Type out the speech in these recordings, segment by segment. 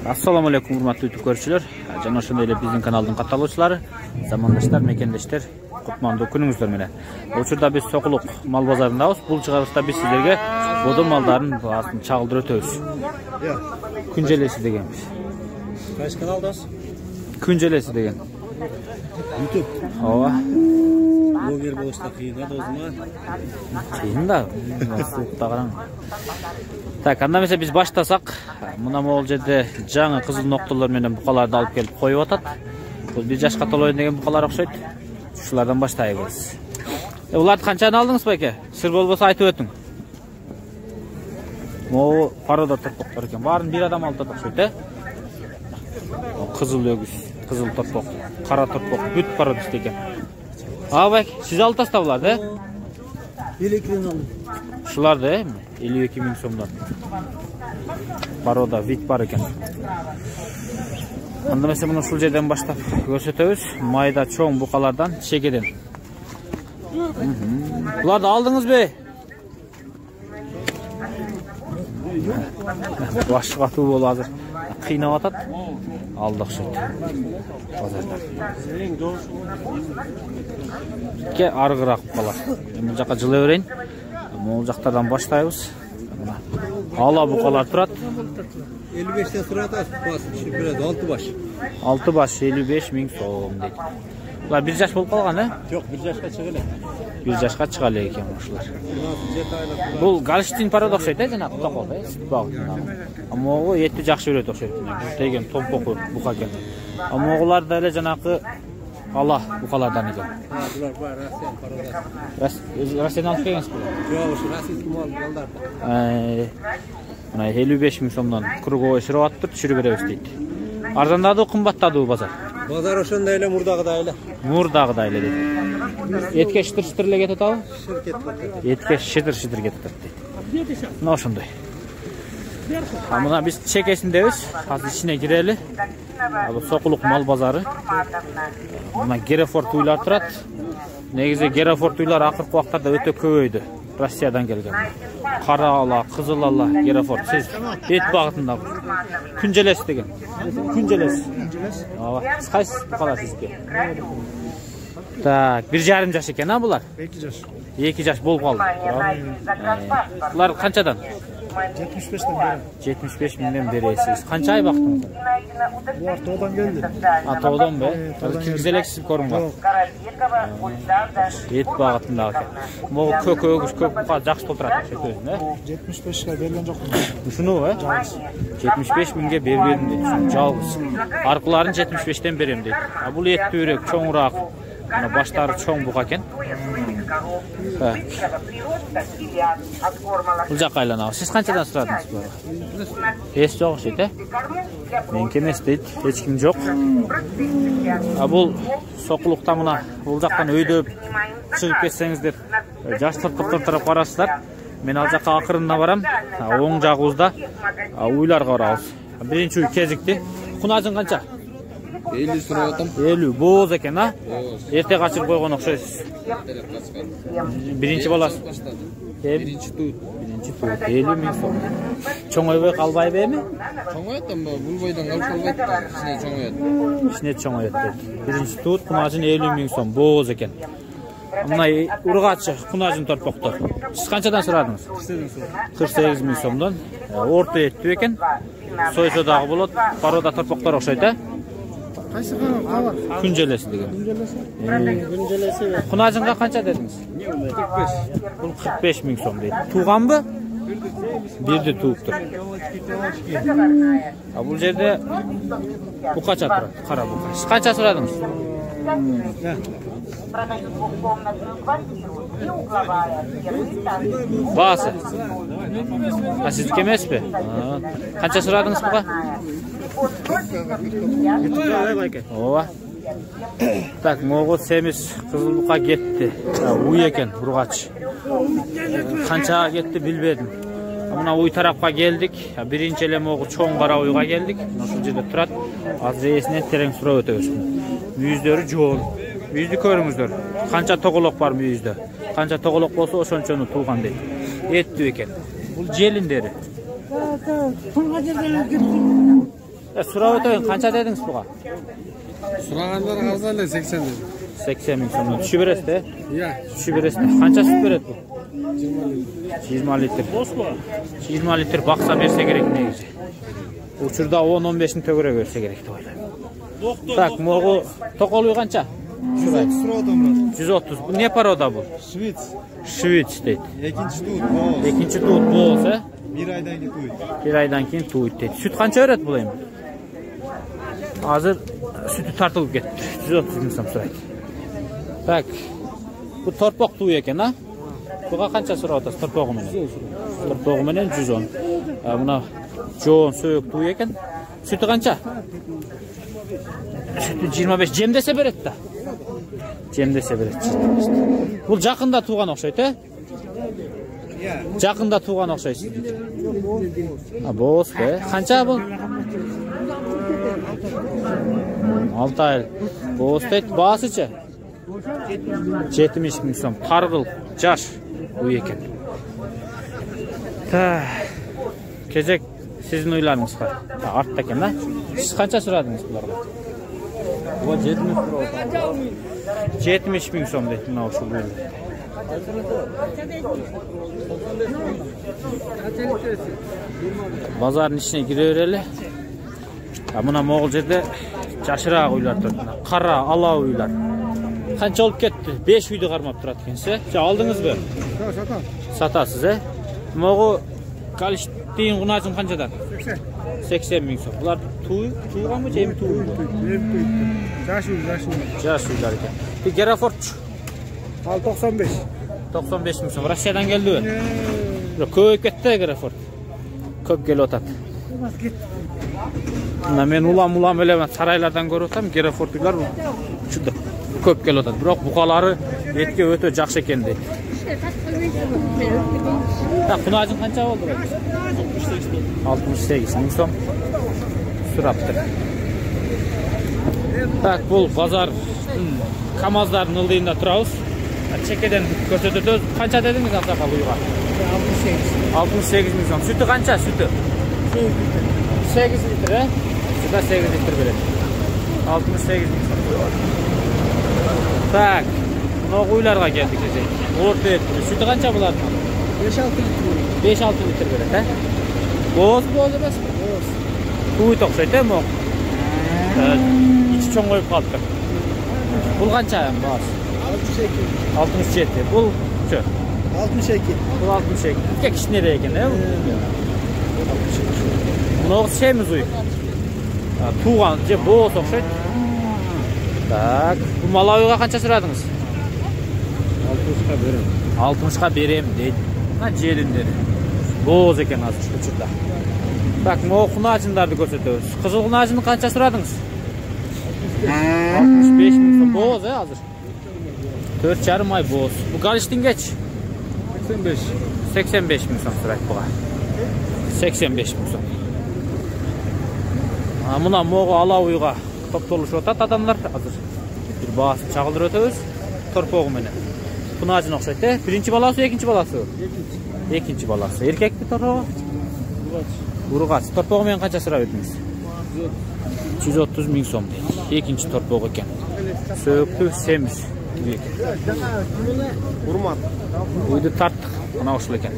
Assalamu alaikum urmatlı YouTube görüşçüler. Jana ошондой эле биздин каналдын катталуучулары, замандаштар, мекендештер, кутмандуу күнүңүздөр менен. Учурда биз Сокулук мал базарындабыз. Бул чыгарышта биз сиздерге бодо малдарын баасын чагылдырып өтөбүз. Күнжелеси дегенбиз. Кайсы каналдасыз? Күнжелеси деген. YouTube. Ооба. Блогер болушта кыйын да өзүмө. Кыйын да. Суукта караң. Так, анда эмесе биз баштасак, мына могул жерде жаңы кызыл ноктолор менен букаларды алып келип коюп атат. Бул 1 жашка толоюн деген букалар окшойт. Ушулардан баштайбыз. Уларды канчаны алдыңыз байке? Сыр болбосо айтып өтүң. Могу парода торпоктор экен. Баарын бир адам алып окшойт, э? Кызыл өгүз, кызыл торпок, кара торпок, бүт парода экен. Байке, сиз алып тастабыларды, э? 52 алдым. Ушуларды, 52 000 сомдон. Парода вид бар экен. Анда эмесе мына ушул жерден баштап көрсөтөбүз. Майда чоң букалардан, чекеден. Буларды алдыңызбы? Баш катуу болуп азыр кыйнап атат. Алды окшойт. Базардан. Ке аргыраак букалар. Бул жака жылы берейин. Могул жактардан баштайбыз. Ала букалар турат. 55'ten sonra da basın, biraz 6 baş. 6 baş 55 000 сом дейт. Булар 1 жаш болуп калган, э? Yok, 1 yaşka çıkılı. 1 жашка чыга элек экен ушулар. Бул галштин парода окшойт, э, жана кутакол, э? Сүт багытындагы. Могу этти жакшы берет окшойт. Деген томпоку бука экен. Могулар да эле жанакы ала букалардан экен. Bular var, Rasyan parodası. Расен алып келгенсиз бул? Yok, şu Rasyan mallar. Мына 55 000 сомдон круговой шырып атып түшүрүп беребиз дейт. Арзандады, кымбаттады базар. Bazar oşunda öyle, murdağıda öyle. Мурдагыдай эле дейт. Этке шытыр-шытыр эле кетип атабы? Şirket var. Этке шытыр-шытыр кетип атат дейт. Мына ошондой. Мына биз чекесиндебиз. Азыр ичине кирели. Бул Сокулук мал базары. Мына Герефорд уйлар турат. Негизи Герефорд уйлар акыркы убактарда өтө көбөйдү. Россиядан келген. Кара ала, кызыл ала, Герефорд. Сиз эт багытындагы. Күнжелес деген. Күнжелес. Ооба. Сиз кайсы каласызбы? Так, 1,5 жаш экен, а булар? 2 yaş. 2 жаш болуп калды. Булар канчадан? 75'ten beri. 75 000ден бересиз. Канча ай бактыңыз? Bular toğdan geldi. Тоодон бе? Киргизелексиз корумга. Эт багытындагы. Могу көк өгүз, көк бука жакшы толтурат өкөзүн, э? 75'e берген жокмун. Ушуну, э? 75 000ге бербедим дейт. Жалгыз. Аркыларын 75'тен берем дейт. Бул эттүүрөөк, чоңураак. Мына баштары чоң бука экен. Бул жака айланабыз. Сиз канчадан сурадыңыз буга? Эс жок окшойт, э? Меники эмес дейт. Эч ким жок. Бул Сокулукта мына бул жактан өйдөп чыгып кетсеңиздер, жаш торпоктор тарап барасыздар. Мен ал жака акырында барам. Оң жагыбызда уйларга барабыз. Биринчи уй кезикти. Кунажың канча? 50 сурап атам. 50 бооз экен, а? Эрте качырып койгон окшойсуз. Биринчи баласы. Биринчи туут. 50 000 сом. Чоңойбой калбайбы эми? Чоңоет ама бул бойдон алып калбайт да, ичине чоңоет. Ичине чоңоет дейт. Биринчи туут кунажын 50 000 сом бооз экен. Мына ургачы кунажын торпоктор. Сиз канчадан сурадыңыз? 48 000 сомдон. Орто эттүү экен. Сойсо дагы болот. Парода торпоктор окшойт, э? Kaysı kanal? Күнжелеси деген. Күнжелеси. Кунажынга канча дедиңиз? 45. Бул 45 000 сом дейт. Туганбы? Бирди тууптур. Бул жерде букача турат, кара бука. Сиз канча сурадыңыз? Баасы. Сиздики эмеспи? Канча сурадыңыз буга? Ооба. Так, могу семиз кызыл бука кетти. Уй экен, ургач. Канчага кетти билбедим. Мына уй тарапка келдик. Биринчи эле могу чоң кара уйга келдик. Ошол жерде турат. Азыр эсинен терең сурап өтөбүз. Мүйүздөрү жоон. Мүйүздү көрүңүздөр. Канча тоголок бар мүйүздө. Канча тоголок болсо ошончону туулган дейт. Эттүү экен. Бұл желіндері. Сұрап өтейін, қанша дедіңіз бұға? Сұрағандар арзан 80 деді. 80 мың сомнан. Түші бересіз де? Иә. Түші бересіз. Қанша сүт береді бұл? 20 литр. 20 литр бақса берсе керек негізі. Учурда 10-15 мың төгіре берсе керек деп ойлаймын. Так, моғу тоқолуы қанша? 130 сұраудан брат. 130. Bu ne paroda bu? Швец. Şvits deydi. Екінші туыт боз. Екінші туыт boz, he? Bir aydan keyin tuğut. Bir aydan keyin tuğut deydi. Süt qancha öret bulayım? Hazır sütü tartılıp ketdi. 130 ming so'm so'raydi. Tak. Bu torpoq tuğu ekan, ha? Buga qancha so'rayapsiz torpog'i bilan? Torpog'i bilan 110. Buna jo'n so'yuq tuğu ekan. Sütü qancha? Sütü 25. Jem dese beradi da. Jem dese beradi. Bu жақында туған ұқсайды, he? Жақында туған ұқсайсыз. Боз бе? Қанша бұл? 6 ай. Боз дейді. Басычы? 70 мың сом. Тарғыл, жаш. Үй екен. Кезек sizin ойларыңыз бар. Артта екен, да? Сіз қанша сұрадыңыз бұларға? 70 мың сом дейді. Мынау шу бөлі. Bazarın içine girevereli. Buna moğul жерде жашыраак уйлар тұрды. Қара, ала уйлар. Қанша olып кетті? 5 үйді қармап тұрады екенсіз. Алдыңыз бе? Сатасыз, he? Моғу Калиштейін құнашын қаншадан? 80 мың сом. Бұлар туылған мı? Жем туылған? Жаш уйлар екен. Герафорд 95. 95 мың сом. Россиядан келді бе? Көйіп кетті Герафорд. Көп келіп отады. Мен улам өлемін сарайлардан көріп отам. Герафордтылар көп келіп отады. Бірақ бұқалары етке өте жақсы екен дейді. Құнажын қанша болды? 68 мың сом. Сұрапты. Так, бұл базар Камаздардың ылдайында тұрауыз. Чекеден көрсетеді. Қанша дедіңіз ақсақал ұйға? 68 мың сом. Sütü қанша? Sütü? 8 литр, he? Sütü 8 литр береді. 68 мың сом. Так, мынау ұйларға келдік десек. Орта етті. Sütü қанша бұлардың? 5-6 литр береді, he? Боз емес пе? Туыт ұқсайды, he? İçi çoğun koyup қалдық. Бұл қанша баз? 67. Бұл şu? 62. Бұл 62. Tek iş nereye eкен, he? Бұнағы şeyimiz uyup. Туған, боз ұқсайды. Так, бұл Малауиға қанша сұрадыңыз? 60'a берем. 60'ға берем дейді. Желіндері. Боз екен азыр ұшырда. Так, мұғы құнажындарды көрсетеміз. Қызыл құнажынды қанша сұрадыңыз? 65 мың сом. Боз, азыр? 4,5 ай боз. Бұл Галиштин geç? 85 мың сом сұрайды бұға. 85 мың сом. Мұна мұғы ала ұйға топтолуш отат адамдар. Азыр bir bağıсын çağıldır ötөбүз. Torpoğu менен. Құнажын ұқсайды, he? Birinci balası, ikinci balası? Ekinci balası. Erkek mi torpoğu? Urgaç. Torpoğu men qancha sırap etdiniz? 130 мың сом deydi. Ekinci torpoğu eken. Söğüktü, semiz. Urmat. Uydu tarttık. Buna usul eken.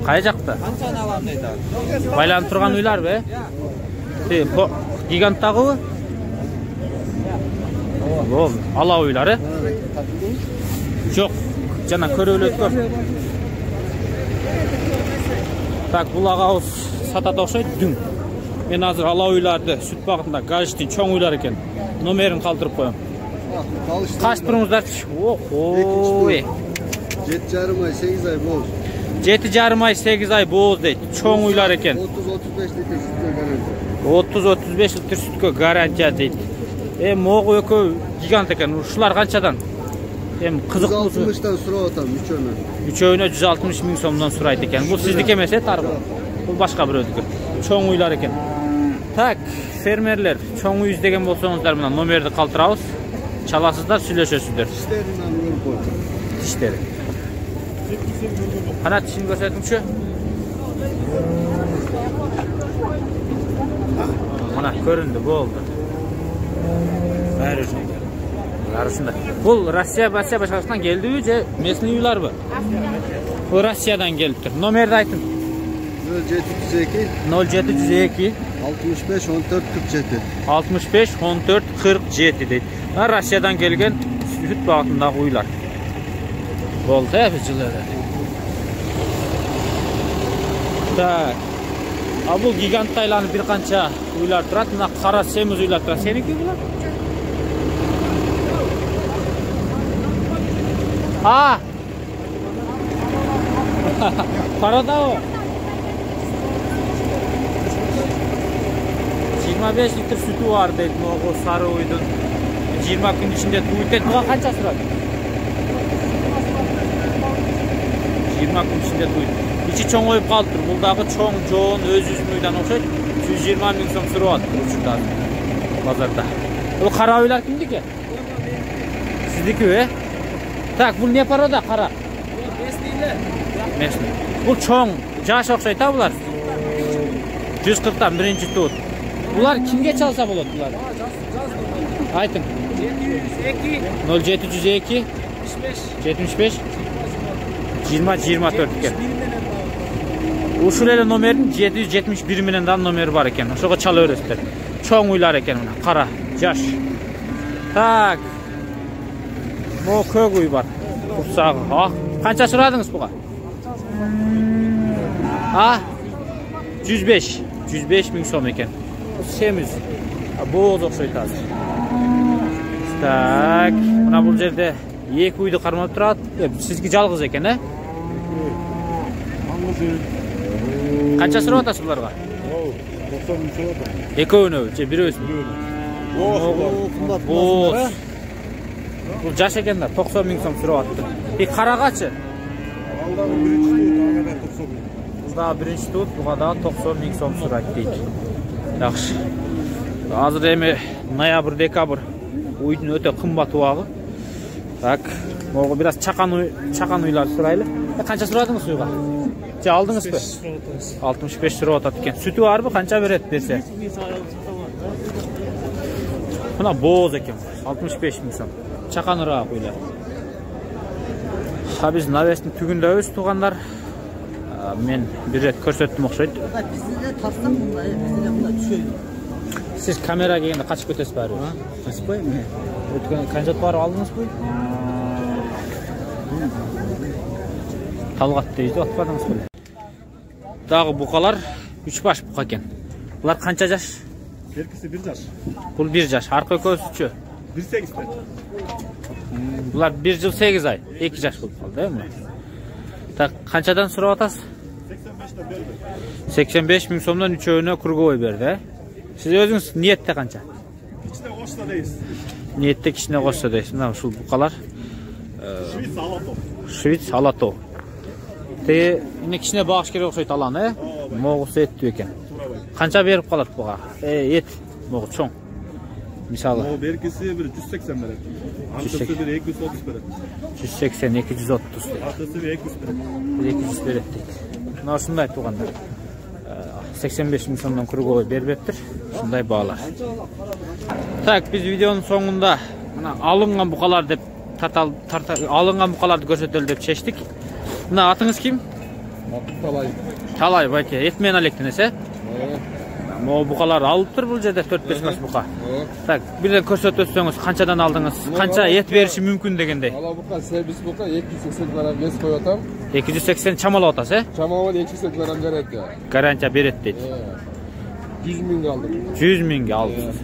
Qay жақта? Baylanıp turgan uylar be? Giganttağı mı? Ala uyları? Жоқ. Жана көрөлөт көп. Так, бұл ағауыз сатат оқшайды дүң. Мен азыр ала уйларды сүт бағытында Галиштин чоң уйлар екен. Номерін қалдырып қоям. Қаш тұрыңыздар? Ой. 7,5 ay 8 ay boz. 7,5 ay 8 ay boz deydi. Чоң уйлар екен. 30-35 30-35 litr sütke garantiya. litr sütке гарантия дейді. Моғы өкі гигант екен. Ушылар қаншадан? Қызық болсы. 160'dan sura atam üçöne. Üçöne 160 мың сомдан сұрайды екен. Бұл сіздік емес, тарғы. Бұл башқа бір өдікі. Чоң уйлар екен. Так, фермерлер, чоң үй іздеген болсаңыздар мұна номерді қалтырауыз. Çalasızlar, süleşösüdür. Dişlerinden vurur. Dişleri. Qanat tishini ko'rsatmoqchi. Mana ko'rindi, bo'ldi. Bari shunday. Bari shunday. Bu Rossiya boshqasidan keldi-yu, mesni uylar bu. Bu Rossiyadan kelibdir. Nomerni ayting. 0702 65 14 47. 65 14 47 deydi. Rossiyadan kelgan süt bağıtındagi uylar. Bo'ldi bizlarda. Tak. Bu gigantaylarni bir qancha uylar turadi. Mana qara semiz uylar turadi. Seniki bular? Ha. Qarada o. 25 litr sütü var deydi o sarı uydun. 20 gün içinde tuğut buna qancha turadi? 20 gün içinde tuğut. İçi çoğ oyup qaldı. Buldagi çoğ joğun öz-özün uydan oxşaydı. 120 ming so'm surib turibdi bozorda. Bu qara uylar kimniki? Sizniki mi? Tak, bu ne paroda qara? Mesni. Bu çoğ jaş oxşaydı bular. 140'dan birinci tuğut. Bular kimge çalsa bo'ladi bular? Ayting. 0702 75 20 24 ekan. Uşulayla nomerin 771 menden nomeri var ekan. Oşoga çala öresizler. Çoğ uylar ekan mana, qara, jaş. Tak. Bu ko'k uy var. Qursağı. Ah, qancha so'radingiz buga? Ha? 105 ming so'm ekan. Semiz. Bu oxşaydı hozir. Tak. Mana bu yerda iki uydu qarmab turadi. Sizga yolg'iz ekan, ha? Qancha so'rab o'tasiz bularga? 90 ming so'rab. Ekkovini, biri o'smi? Bu jaş ekanlar, 90 ming so'm so'rayapti. Qarag'achi? Daha birinci tut, bu kadar 90 ming so'm so'raydi deydi. Yaxshi. Hozir emi noyabr, dekabr uydun o'ta qimmat vaqti. Tak, bu biraz chaqan uylar so'rayli. Qancha so'radingiz uyga? Aldingizmi? 65 so'rayotadi ekan. Sütü bormi? Qancha beradi bersa? Mana bo'z ekan. 65 ming so'm. Chaqanroq uylar. Ha biz navesni tugundaymiz tuğanlar. Men bir ret ko'rsatdim o'xshaydi. Bizde tapsam bunlar, bizde bunlar düşüyor. Siz kameraga kelganda qachib o'tasiz bari? Ha? Qachib qo'yaymi? O'tgan qanjat barib oldingiz bu? Talg'at deydi, otmadingiz bu. Dag'i buqalar 3 baş buqa ekan. Bular qancha yosh? Berkisi 1 yaş. Bu 1 yosh, arqa ko'zchi. 1.8. Bular 1 yil 8 oy, 2 yosh bo'lib qoldi, mi? Tak, qanchadan so'rab otasiz? 85'ten berdi. 85 ming so'mdan 3'övüne kurgoy berdi. Siz o'zingiz niyetde qancha? İçine qo'shsa deysiz. Niyetde kishine qo'shsa deysiz. Mana shu buqalar. Şvits Alato. Şvits Alato. Yine kishine bağış kerak o'xshaydi alani, mo'g'usi etdi ekan. Qancha berib qoladi buqa? Et, mo'g'u cho'ng. Misali. O berkisi bir 180 beradi. Antasi bir 230 beradi. 180 230. Antasi bir 200 beradi. 200 beradi deydi. Mana shunday tuğanlar. 85 ming so'mdan kurgoy beribdir. Shunday bağlar. Tak, biz videonun sonunda mana alıngan buqalar deb alıngan buqalarni ko'rsataylik deb chechdik. Mana atınız kim? Talay. Talay baka, etmen alektin ese. Bu buqalar alıptır bu yerda 4-5 baş buqa. Tak, birden ko'rsatib o'tsangiz, qanchadan aldingiz? Qancha et berishi mumkin degandey. Ala buqa servis buqa 280 gram bes qo'yatam. 280 chamalab otasiz? Chamalab 280 gram garantiya. Garantiya beradi deydi. 100 ming aldım. 100 mingga oldingiz.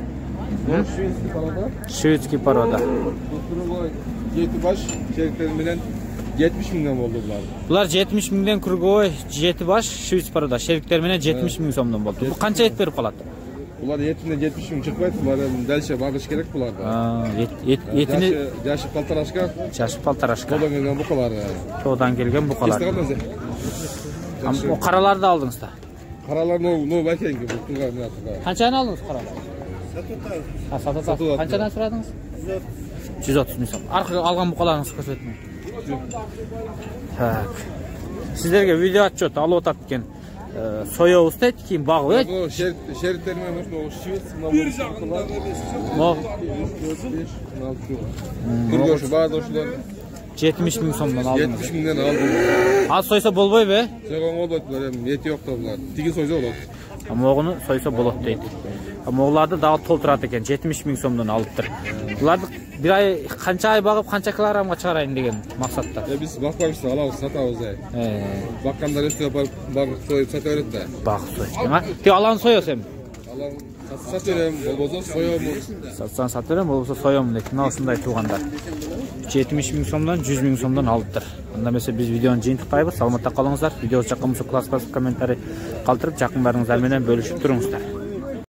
Şvitski parada. Şvitski paroda. Bu 7 baş şeriklerim bilen 70 mingdan oldu bular. Bular 70 mingdan kurgoy, 7 baş Şvits paroda. Şerikler bilen 70 ming so'mdan bo'ldi. Bu qancha et berib qoladi? Ular etinden 70 ming çıkmaydı. Bular dalşa bağış gerek bularda. Etini yaşı paltaraşka. Yaşı paltaraşka. To'dan kelgan buqalar. To'dan kelgan buqalar. O qaralarni da aldınız da. Qaralar no bakengi bu turgan yatqa. Qanchani aldınız qaralar? Satata. Qanchadan so'radingiz? 130 ming so'm. Arqa algan buqalaringizni ko'rsatmang. Так. Sizlerge video atчет алып атат экен. Соёбуз дейт, кийин багып. Bu şeritlerime mesela o şivit sınavı. Mo 4-5-6. Durgoşu bazı oşular 70 000 сомдон алдым. 70 mindən aldım. Az soysa bolбойбу? Soyğan olmadılar, eti yok da bunlar. Tigi soysa olur. Mogunu soysa bolot deydi. Moğullarda dağ толтурат экен, 70 000 сомдон алыптыр. Буларды bir ay kança ay bagып, kança kilogramга чыгарайын деген максатта. Biz bakmamışız, alabız, satabız. Bakkanlar üstüne bakıp soyup sataverdi de. Bak soy. Te alan soyosem. Alan satıyorum, bolboza soyuyorum. Satsan satıyorum, bolboza soyuyorum deydi. Mına ушундай туугандар. 70 000 сомдон 100 000 сомдон алыптыр. Анда эмесе биз видеону жыйынтыктайбыз. Саламатта калыңыздар. Видеобу жакка болсо класс басып комментарий калтырып, жакындарыңыздар менен бөлүшүп туруңуздар.